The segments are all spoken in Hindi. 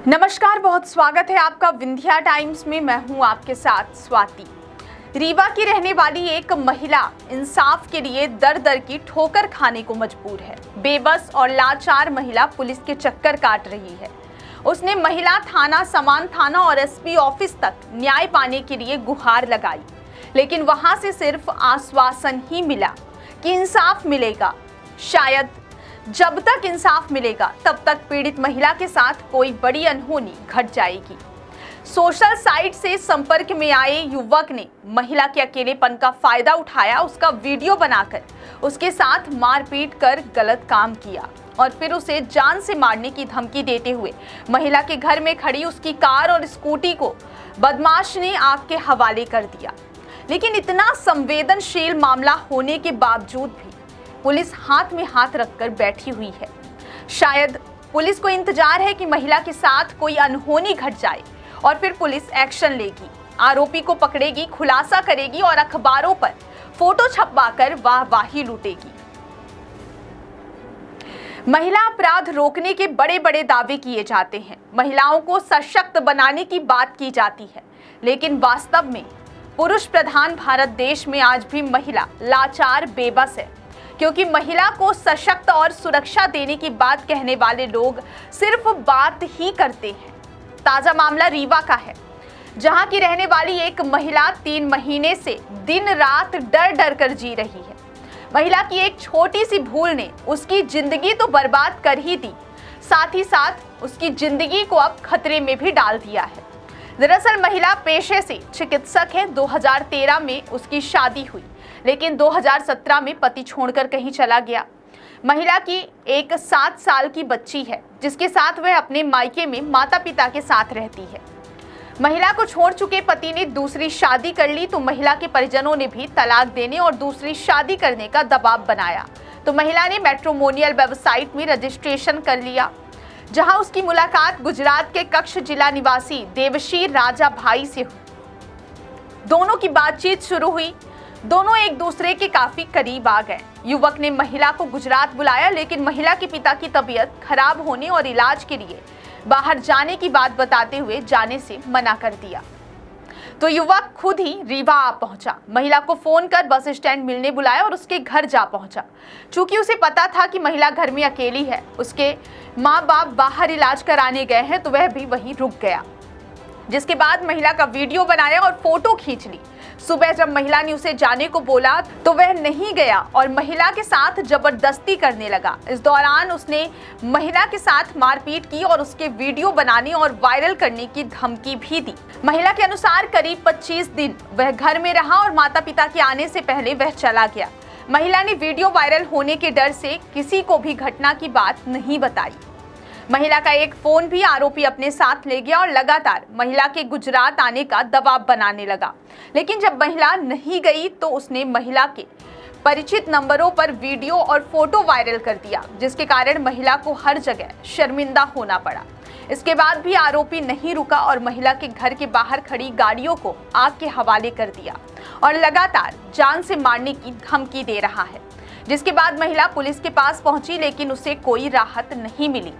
नमस्कार, बहुत स्वागत है आपका विंध्या टाइम्स में। मैं हूं आपके साथ स्वाति। रीवा की रहने वाली एक महिला इंसाफ के लिए दर दर की ठोकर खाने को मजबूर है। बेबस और लाचार महिला पुलिस के चक्कर काट रही है। उसने महिला थाना, समान थाना और एसपी ऑफिस तक न्याय पाने के लिए गुहार लगाई, लेकिन वहां से सिर्फ आश्वासन ही मिला कि इंसाफ मिलेगा। शायद जब तक इंसाफ मिलेगा तब तक पीड़ित महिला के साथ कोई बड़ी अनहोनी घट जाएगी। सोशल साइट से संपर्क में आए युवक ने महिला के अकेलेपन का फायदा उठाया, उसका वीडियो बनाकर उसके साथ मारपीट कर गलत काम किया और फिर उसे जान से मारने की धमकी देते हुए महिला के घर में खड़ी उसकी कार और स्कूटी को बदमाश ने आग के हवाले कर दिया। लेकिन इतना संवेदनशील मामला होने के बावजूद भी पुलिस हाथ में हाथ रखकर बैठी हुई है। शायद पुलिस को इंतजार है कि महिला के साथ कोई अनहोनी घट जाए और फिर पुलिस एक्शन लेगी, आरोपी को पकड़ेगी, खुलासा करेगी और अखबारों पर फोटो छपवाकर वाहवाही लूटेगी। महिला अपराध रोकने के बड़े बड़े दावे किए जाते हैं, महिलाओं को सशक्त बनाने की बात की जाती है, लेकिन वास्तव में पुरुष प्रधान भारत देश में आज भी महिला लाचार, बेबस है। क्योंकि महिला को सशक्त और सुरक्षा देने की बात कहने वाले लोग सिर्फ बात ही करते हैं। ताजा मामला रीवा का है, जहां की रहने वाली एक महिला 3 महीने से दिन रात डर डर कर जी रही है। महिला की एक छोटी सी भूल ने उसकी जिंदगी तो बर्बाद कर ही दी, साथ ही साथ उसकी जिंदगी को अब खतरे में भी डाल दिया है। दरअसल महिला पेशे से चिकित्सक है। 2013 में उसकी शादी हुई, लेकिन 2017 में पति छोड़कर कहीं चला गया। महिला की एक 7 साल की बच्ची है, जिसके साथ वह अपने मायके में माता पिता के साथ रहती है। महिला को छोड़ चुके पति ने दूसरी शादी कर ली, तो महिला के परिजनों ने भी तलाक देने और दूसरी शादी करने का दबाव बनाया। तो महिला ने मैट्रिमोनियल वेबसाइट में रजिस्ट्रेशन कर लिया, जहां उसकी मुलाकात गुजरात के कच्छ जिला निवासी देवशीर राजा भाई से हुई। दोनों की बातचीत शुरू हुई, दोनों एक दूसरे के काफी करीब आ गए। युवक ने महिला को गुजरात बुलाया, लेकिन महिला के पिता की तबीयत खराब होने और इलाज के लिए बाहर जाने की बात बताते हुए जाने से मना कर दिया। तो युवक खुद ही रीवा आ पहुंचा, महिला को फोन कर बस स्टैंड मिलने बुलाया और उसके घर जा पहुंचा। चूंकि उसे पता था कि महिला घर में अकेली है, उसके माँ बाप बाहर इलाज कराने गए हैं, तो वह भी वहीं रुक गया। जिसके बाद महिला का वीडियो बनाया और फोटो खींच ली। सुबह जब महिला ने उसे जाने को बोला तो वह नहीं गया और महिला के साथ जबरदस्ती करने लगा। इस दौरान उसने महिला के साथ मारपीट की और उसके वीडियो बनाने और वायरल करने की धमकी भी दी। महिला के अनुसार करीब 25 दिन वह घर में रहा और माता पिता के आने से पहले वह चला गया। महिला ने वीडियो वायरल होने के डर से किसी को भी घटना की बात नहीं बताई। महिला का एक फोन भी आरोपी अपने साथ ले गया और लगातार महिला के गुजरात आने का दबाव बनाने लगा। लेकिन जब महिला नहीं गई तो उसने महिला के परिचित नंबरों पर वीडियो और फोटो वायरल कर दिया, जिसके कारण महिला को हर जगह शर्मिंदा होना पड़ा। इसके बाद भी आरोपी नहीं रुका और महिला के घर के बाहर खड़ी गाड़ियों को आग के हवाले कर दिया और लगातार जान से मारने की धमकी दे रहा है। जिसके बाद महिला पुलिस के पास पहुंची, लेकिन उसे कोई राहत नहीं मिली।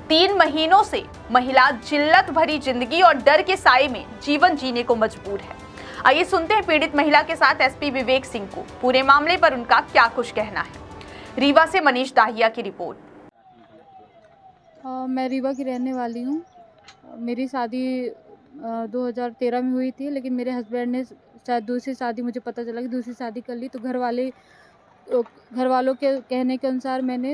3 महीनों से महिला जिल्लत भरी जिंदगी और डर के साए में जीवन जीने को मजबूर है। आइए सुनते हैं पीड़ित महिला के साथ एसपी विवेक सिंह को, पूरे मामले पर उनका क्या कुछ कहना है। रीवा से मनीष दाहिया की रिपोर्ट। मैं रीवा की रहने वाली हूँ। मेरी शादी 2013 में हुई थी, लेकिन मेरे हस्बैंड ने शायद दूसरी शादी, मुझे पता चला कि दूसरी शादी कर ली। तो घर वालों के कहने के अनुसार मैंने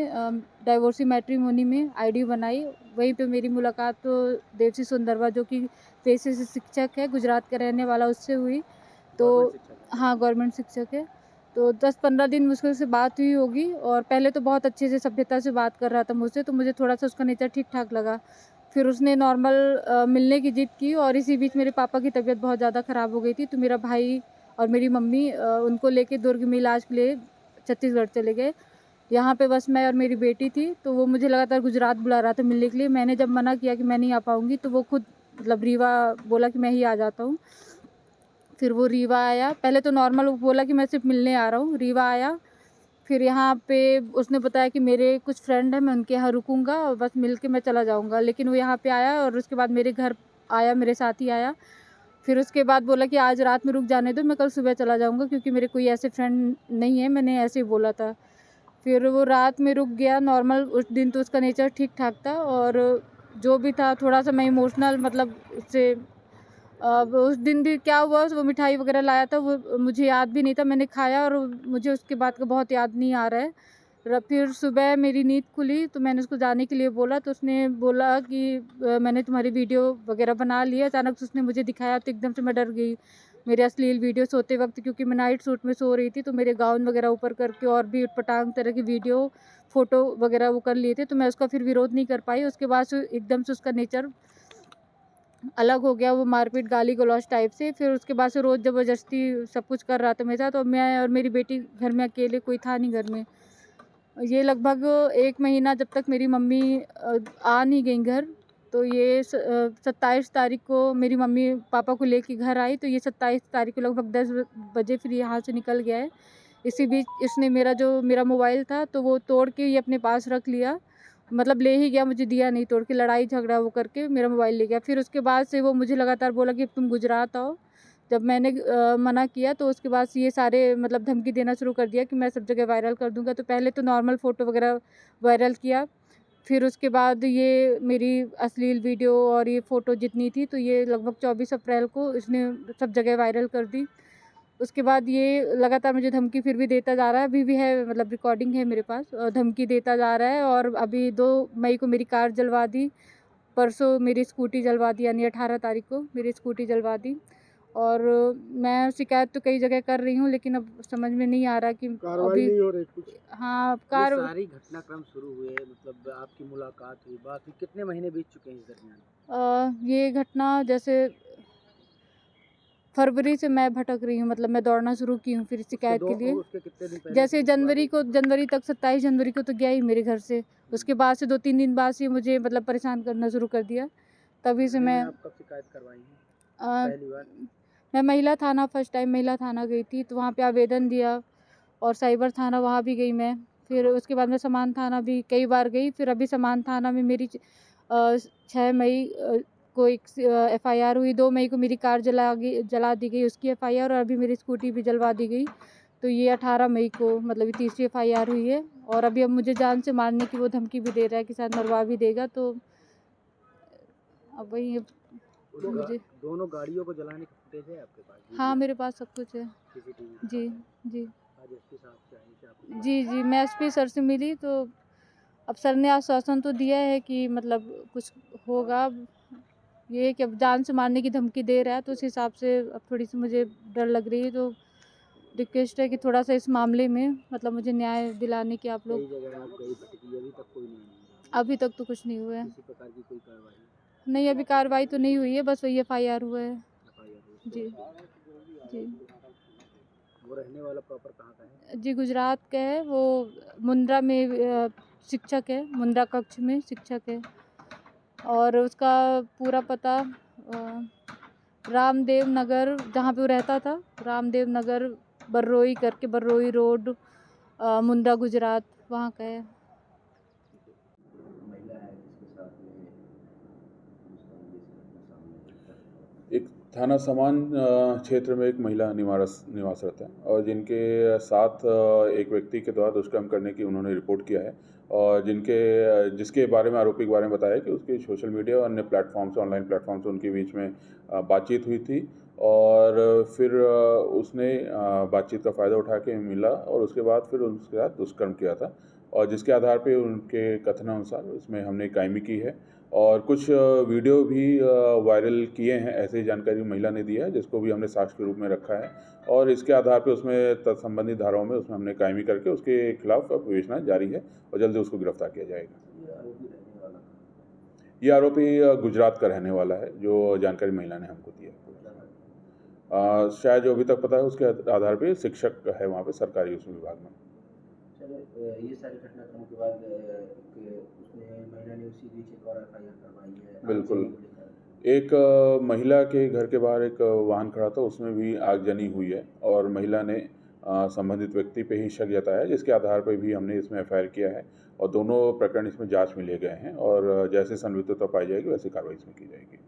डाइवोर्सी मैट्रिमोनी में आईडी बनाई। वहीं पे मेरी मुलाकात तो देवसी सुंदरवा, जो कि पेशे से शिक्षक है, गुजरात का रहने वाला, उससे हुई। तो हाँ, गवर्नमेंट शिक्षक है। तो 10-15 दिन मुझसे उससे बात हुई होगी और पहले तो बहुत अच्छे से सभ्यता से बात कर रहा था मुझसे, तो मुझे थोड़ा सा उसका नेचर ठीक ठाक लगा। फिर उसने नॉर्मल मिलने की जिद की और इसी बीच मेरे पापा की तबीयत बहुत ज़्यादा ख़राब हो गई थी। तो मेरा भाई और मेरी मम्मी उनको लेके दुर्ग में इलाज के लिए छत्तीसगढ़ चले गए। यहाँ पे बस मैं और मेरी बेटी थी। तो वो मुझे लगातार गुजरात बुला रहा था मिलने के लिए। मैंने जब मना किया कि मैं नहीं आ पाऊँगी, तो वो खुद रीवा बोला कि मैं ही आ जाता हूँ। फिर वो रीवा आया। पहले तो नॉर्मल वो बोला कि मैं सिर्फ मिलने आ रहा हूँ। रीवा आया फिर यहाँ पे उसने बताया कि मेरे कुछ फ्रेंड हैं, मैं उनके यहाँ रुकूंगा और बस मिल के मैं चला जाऊँगा। लेकिन वो यहाँ पे आया और उसके बाद मेरे घर आया, मेरे साथ ही आया। फिर उसके बाद बोला कि आज रात में रुक जाने दो, मैं कल सुबह चला जाऊँगा, क्योंकि मेरे कोई ऐसे फ्रेंड नहीं है, मैंने ऐसे ही बोला था। फिर वो रात में रुक गया नॉर्मल। उस दिन तो उसका नेचर ठीक-ठाक था और जो भी था थोड़ा-सा मैं इमोशनल, मतलब उससे उस दिन भी क्या हुआ, वो मिठाई वगैरह लाया था, वो मुझे याद भी नहीं था, मैंने खाया और मुझे उसके बाद का बहुत याद नहीं आ रहा है। फिर सुबह मेरी नींद खुली तो मैंने उसको जाने के लिए बोला, तो उसने बोला कि मैंने तुम्हारी वीडियो वगैरह बना ली है। अचानक से उसने मुझे दिखाया तो एकदम से मैं डर गई। मेरे अश्लील वीडियो सोते वक्त, क्योंकि मैं नाइट सूट में सो रही थी, तो मेरे गाउन वगैरह ऊपर करके और भी उटपटांग तरह की वीडियो फ़ोटो वगैरह वो कर लिए थे, तो मैं उसका फिर विरोध नहीं कर पाई। उसके बाद से एकदम से उसका नेचर अलग हो गया, वो मारपीट गाली गलौज टाइप से। फिर उसके बाद से रोज़ ज़बरदस्ती सब कुछ कर रहा था मेरे साथ, और मैं और मेरी बेटी घर में अकेले, कोई था नहीं घर में। ये लगभग 1 महीना जब तक मेरी मम्मी आ नहीं गई घर, तो ये 27 तारीख को मेरी मम्मी पापा को लेके घर आई, तो ये 27 तारीख को लगभग 10 बजे फिर यहाँ से निकल गया है। इसी बीच इसने मेरा मोबाइल था तो वो तोड़ के ये अपने पास रख लिया, मतलब ले ही गया, मुझे दिया नहीं, तोड़ के लड़ाई झगड़ा वो करके मेरा मोबाइल ले गया। फिर उसके बाद से वो मुझे लगातार बोला कि तुम गुजरात आओ। जब मैंने मना किया तो उसके बाद से ये सारे मतलब धमकी देना शुरू कर दिया कि मैं सब जगह वायरल कर दूँगा। तो पहले तो नॉर्मल फ़ोटो वगैरह वायरल किया, फिर उसके बाद ये मेरी अश्लील वीडियो और ये फ़ोटो जितनी थी, तो ये लगभग 24 अप्रैल को इसने सब जगह वायरल कर दी। उसके बाद ये लगातार मुझे धमकी फिर भी देता जा रहा है, अभी भी है, मतलब रिकॉर्डिंग है मेरे पास, धमकी देता जा रहा है। और अभी 2 मई को मेरी कार जलवा दी, परसों मेरी स्कूटी जलवा दी, यानी 18 तारीख को मेरी स्कूटी जलवा दी। और मैं शिकायत तो कई जगह कर रही हूँ, लेकिन अब समझ में नहीं आ रहा कि कार्रवाई नहीं हो रही कुछ। हाँ, ये सारी घटनाक्रम शुरू हुए, मतलब आपकी मुलाकात हुई, बात हुई, कितने महीने बीत चुके हैं इस दरमियान? ये घटना जैसे फरवरी से मैं भटक रही हूँ, मतलब मैं दौड़ना शुरू की हूँ फिर शिकायत के लिए। उसके कितने दिन पहले? जैसे जनवरी तक 27 जनवरी को तो गया ही मेरे घर से। उसके बाद से 2-3 दिन बाद से मुझे मतलब परेशान करना शुरू कर दिया। तभी से मैं आप कब शिकायत करवाई है पहली बार? मैं महिला थाना, फर्स्ट टाइम महिला थाना गई थी, तो वहाँ पे आवेदन दिया, और साइबर थाना वहाँ भी गई मैं। फिर उसके बाद मैं समान थाना भी कई बार गई। फिर अभी समान थाना में मेरी 6 मई को एक FIR हुई, 2 मई को मेरी कार जला दी गई, उसकी FIR, और अभी मेरी स्कूटी भी जलवा दी गई। तो ये 18 मई को मतलब ये तीसरी FIR हुई है। और अभी अब मुझे जान से मारने की वो धमकी भी दे रहा है कि शायद मरवा भी देगा। तो अब वही मुझे दोनों गाड़ियों को जलाने की फुटेज है आपके पास? हाँ, मेरे पास सब कुछ है। CCTV? जी, जी। आज SP साहब से आई थी आपको? जी, मैं SP सर से मिली, तो अब सर ने आश्वासन तो दिया है कि मतलब कुछ होगा। अब ये है कि अब जान से मारने की धमकी दे रहा है, तो उस हिसाब से अब थोड़ी-सी मुझे डर लग रही है। तो रिक्वेस्ट है कि थोड़ा-सा इस मामले में मतलब मुझे न्याय दिलाने की आप लोग। कई जगह आप गई, भटकी, अभी तक कोई नहीं अभी तक तो कुछ नहीं हुआ है। किसी प्रकार की कोई कार्रवाई? नहीं, अभी कार्रवाई तो नहीं हुई है, बस वही FIR हुआ है। जी, जी। वो रहने वाला प्रॉपर कहाँ का है? जी, गुजरात का है वो। मुंद्रा में शिक्षक है, मुंद्रा कक्ष में शिक्षक है। और उसका पूरा पता रामदेव नगर, जहाँ पे वो रहता था, रामदेव नगर बर्रोई करके, बर्रोई रोड, मुंद्रा गुजरात, वहाँ का है। एक थाना समान क्षेत्र में एक महिला निवासरत है, और जिनके साथ एक व्यक्ति के द्वारा दुष्कर्म करने की उन्होंने रिपोर्ट किया है, और जिसके बारे में आरोपी के बारे में बताया कि उसकी सोशल मीडिया और अन्य प्लेटफॉर्म से, ऑनलाइन प्लेटफॉर्म से उनके बीच में बातचीत हुई थी, और फिर उसने बातचीत का फ़ायदा उठा के मिला और उसके बाद फिर उसके साथ दुष्कर्म किया था, और जिसके आधार पे उनके कथनानुसार इसमें हमने कायमी की है, और कुछ वीडियो भी वायरल किए हैं, ऐसी जानकारी महिला ने दी है, जिसको भी हमने साक्ष्य के रूप में रखा है, और इसके आधार पे उसमें तत्संबंधित धाराओं में उसमें हमने कायमी करके उसके खिलाफ विवेचना जारी है, और जल्दी उसको गिरफ्तार किया जाएगा। ये आरोपी गुजरात का रहने वाला है, जो जानकारी महिला ने हमको दी है। शायद जो अभी तक पता है उसके आधार पर शिक्षक है वहाँ पे सरकारी उस विभाग में। ये सारी घटनाक्रमों के बाद उसने महिला ने उसी बीच एक और FIR करवाई है। बिल्कुल, एक महिला के घर के बाहर एक वाहन खड़ा था, उसमें भी आगजनी हुई है, और महिला ने संबंधित व्यक्ति पे ही शक जताया है, जिसके आधार पर भी हमने इसमें एफआईआर किया है और दोनों प्रकरण इसमें जांच में लिए गए हैं और जैसे संदिग्धता पाई जाएगी वैसी कार्रवाई इसमें की जाएगी।